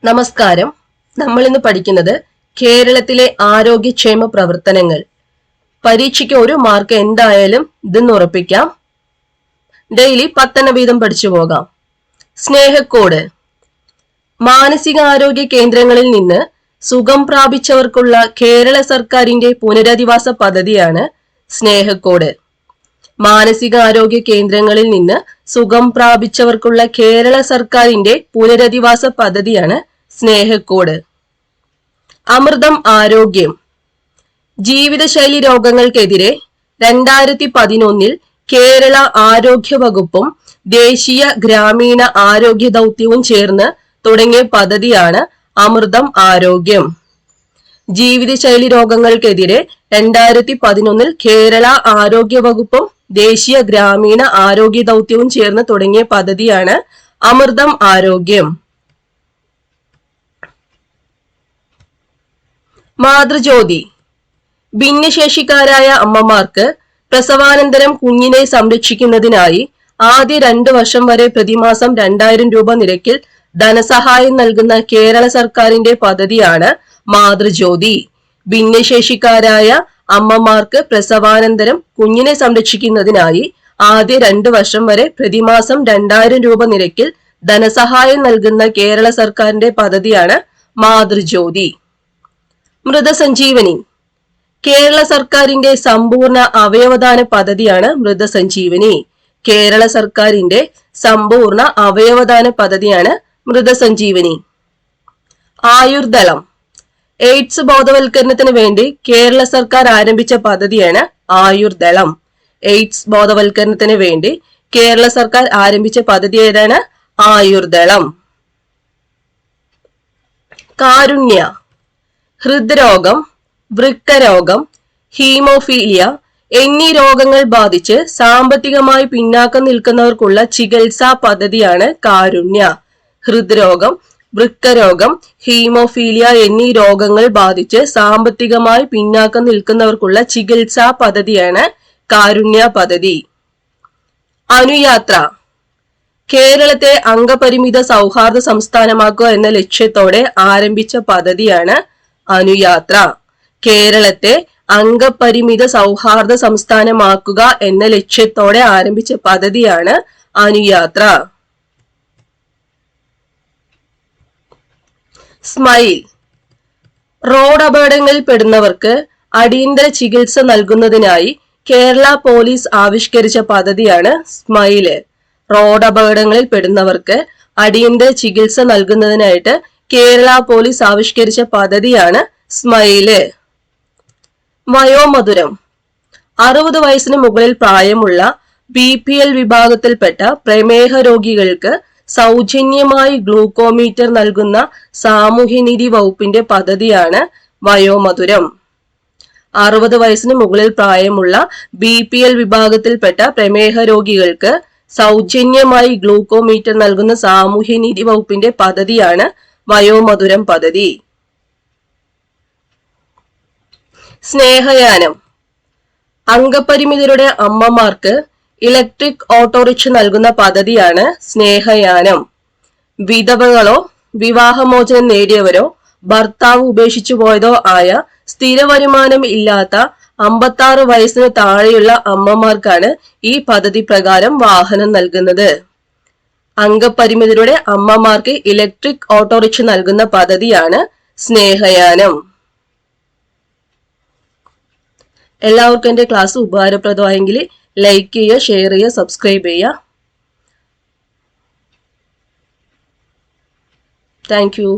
നമസ്കാരം. നമ്മൾ ഇന്ന് പഠിക്കുന്നത് കേരളത്തിലെ ആരോഗ്യക്ഷേമ പ്രവർത്തനങ്ങൾ. പരീക്ഷയ്ക്ക് ഒരു മാർക്ക് എന്തായാലും ഇതെന്ന് ഉറപ്പിക്കാം. ഡെയിലി 10 വീതം പഠിച്ചു പോകാം. സ്നേഹക്കോട്. മാനസികാരോഗ്യ കേന്ദ്രങ്ങളിൽ നിന്ന് സുഖം പ്രാപിച്ചവർക്കുള്ള കേരള സർക്കാരിന്റെ പുനരധിവാസ പദ്ധതിയാണ് സ്നേഹക്കോട്. മാനസികാരോഗ്യ കേന്ദ്രങ്ങളിൽ നിന്ന് സുഖം പ്രാപിച്ചവർക്കുള്ള കേരള സർക്കാരിന്റെ പുനരധിവാസ പദ്ധതിയാണ് സ്നേഹക്കോട്. അമൃതം ആരോഗ്യം. ജീവിതശൈലി രോഗങ്ങൾക്കെതിരെ 2011 കേരള ആരോഗ്യ വകുപ്പും ദേശീയ ഗ്രാമീണ ആരോഗ്യ ദൗത്യവും ചേർന്ന് തുടങ്ങിയ പദ്ധതിയാണ് അമൃതം ആരോഗ്യം. ജീവിതശൈലി രോഗങ്ങൾക്കെതിരെ 2011 കേരള ആരോഗ്യ വകുപ്പും ദേശീയ ഗ്രാമീണ ആരോഗ്യ ദൗത്യവും ചേർന്ന് തുടങ്ങിയ പദ്ധതിയാണ് അമൃതം ആരോഗ്യം. മാതൃജ്യോതി. ഭിന്നശേഷിക്കാരായ അമ്മമാർക്ക് പ്രസവാനന്തരം കുഞ്ഞിനെ സംരക്ഷിക്കുന്നതിനായി ആദ്യ 2 വർഷം വരെ പ്രതിമാസം 2000 രൂപ നിരക്കിൽ ധനസഹായം നൽകുന്ന കേരള സർക്കാരിന്റെ പദ്ധതിയാണ് മാതൃജ്യോതി. ഭിന്നശേഷിക്കാരായ അമ്മമാർക്ക് പ്രസവാനന്തരം കുഞ്ഞിനെ സംരക്ഷിക്കുന്നതിനായി ആദ്യ 2 വർഷം വരെ പ്രതിമാസം 2000 രൂപ നിരക്കിൽ ധനസഹായം നൽകുന്ന കേരള സർക്കാരിന്റെ പദ്ധതിയാണ് മാതൃജ്യോതി. മൃതസഞ്ജീവനി. കേരള സർക്കാരിന്റെ സമ്പൂർണ്ണ അവയവദാന പദ്ധതിയാണ് മൃതസഞ്ജീവനി. കേരള സർക്കാരിന്റെ സമ്പൂർണ്ണ അവയവദാന പദ്ധതിയാണ് മൃതസഞ്ജീവനി. ആയുർദളം. എയ്ഡ്സ് ബോധവൽക്കരണത്തിന് വേണ്ടി കേരള സർക്കാർ ആരംഭിച്ച പദ്ധതിയാണ് ആയുർദളം. എയ്ഡ്സ് ബോധവൽക്കരണത്തിന് വേണ്ടി കേരള സർക്കാർ ആരംഭിച്ച പദ്ധതി ഏതാണ്? ആയുർദളം. കാരുണ്യ. ഹൃദ്രോഗം, വൃക്കരോഗം, ഹീമോഫീലിയ എന്നീ രോഗങ്ങൾ ബാധിച്ച് സാമ്പത്തികമായി പിന്നാക്കം നിൽക്കുന്നവർക്കുള്ള ചികിത്സാ പദ്ധതിയാണ് കാരുണ്യ. ഹൃദ്രോഗം, വൃക്കരോഗം, ഹീമോഫീലിയ എന്നീ രോഗങ്ങൾ ബാധിച്ച് സാമ്പത്തികമായി പിന്നാക്കം നിൽക്കുന്നവർക്കുള്ള ചികിത്സാ പദ്ധതിയാണ് കാരുണ്യ പദ്ധതി. അനുയാത്ര. കേരളത്തെ അംഗപരിമിത സൗഹാർദ്ദ സംസ്ഥാനമാക്കുക എന്ന ലക്ഷ്യത്തോടെ ആരംഭിച്ച പദ്ധതിയാണ് അനുയാത്ര. കേരളത്തെ അംഗപരിമിത സൗഹാർദ്ദ സംസ്ഥാനമാക്കുക എന്ന ലക്ഷ്യത്തോടെ ആരംഭിച്ച പദ്ധതിയാണ് അനുയാത്ര. സ്മൈൽ. റോഡ് അപകടങ്ങളിൽ പെടുന്നവർക്ക് അടിയന്തര ചികിത്സ നൽകുന്നതിനായി കേരള പോലീസ് ആവിഷ്കരിച്ച പദ്ധതിയാണ് സ്മൈല്. റോഡ് അപകടങ്ങളിൽ പെടുന്നവർക്ക് അടിയന്തര ചികിത്സ നൽകുന്നതിനായിട്ട് കേരള പോലീസ് ആവിഷ്കരിച്ച പദ്ധതിയാണ് സ്മൈല്. വയോമധുരം. 60 വയസ്സിന് മുകളിൽ പ്രായമുള്ള BPL വിഭാഗത്തിൽപ്പെട്ട പ്രമേഹ രോഗികൾക്ക് സൗജന്യമായി ഗ്ലൂക്കോമീറ്റർ നൽകുന്ന സാമൂഹ്യനീതി വകുപ്പിന്റെ പദ്ധതിയാണ് വയോമധുരം. 60 വയസ്സിന് മുകളിൽ പ്രായമുള്ള BPL വിഭാഗത്തിൽപ്പെട്ട പ്രമേഹ രോഗികൾക്ക് സൗജന്യമായി ഗ്ലൂക്കോമീറ്റർ നൽകുന്ന സാമൂഹ്യനീതി വകുപ്പിന്റെ പദ്ധതിയാണ് വയോമധുരം പദ്ധതി. സ്നേഹയാനം. അംഗപരിമിതരുടെ അമ്മമാർക്ക് ഇലക്ട്രിക് ഓട്ടോറിക്ഷ നൽകുന്ന പദ്ധതിയാണ് സ്നേഹയാനം. വിധവകളോ വിവാഹമോചനം നേടിയവരോ ഭർത്താവ് ഉപേക്ഷിച്ചു പോയതോ ആയ സ്ഥിര വരുമാനം ഇല്ലാത്ത 56 വയസ്സിന് താഴെയുള്ള അമ്മമാർക്കാണ് ഈ പദ്ധതി പ്രകാരം വാഹനം നൽകുന്നത്. അംഗപരിമിതരുടെ അമ്മമാർക്ക് ഇലക്ട്രിക് ഓട്ടോറിക്ഷ നൽകുന്ന പദ്ധതിയാണ് സ്നേഹയാനം. എല്ലാവർക്കും എന്റെ ക്ലാസ് ഉപകാരപ്രദമായെങ്കിൽ ലൈക്ക് ചെയ്യുക, ഷെയർ ചെയ്യുക, സബ്സ്ക്രൈബ് ചെയ്യുക. Thank you.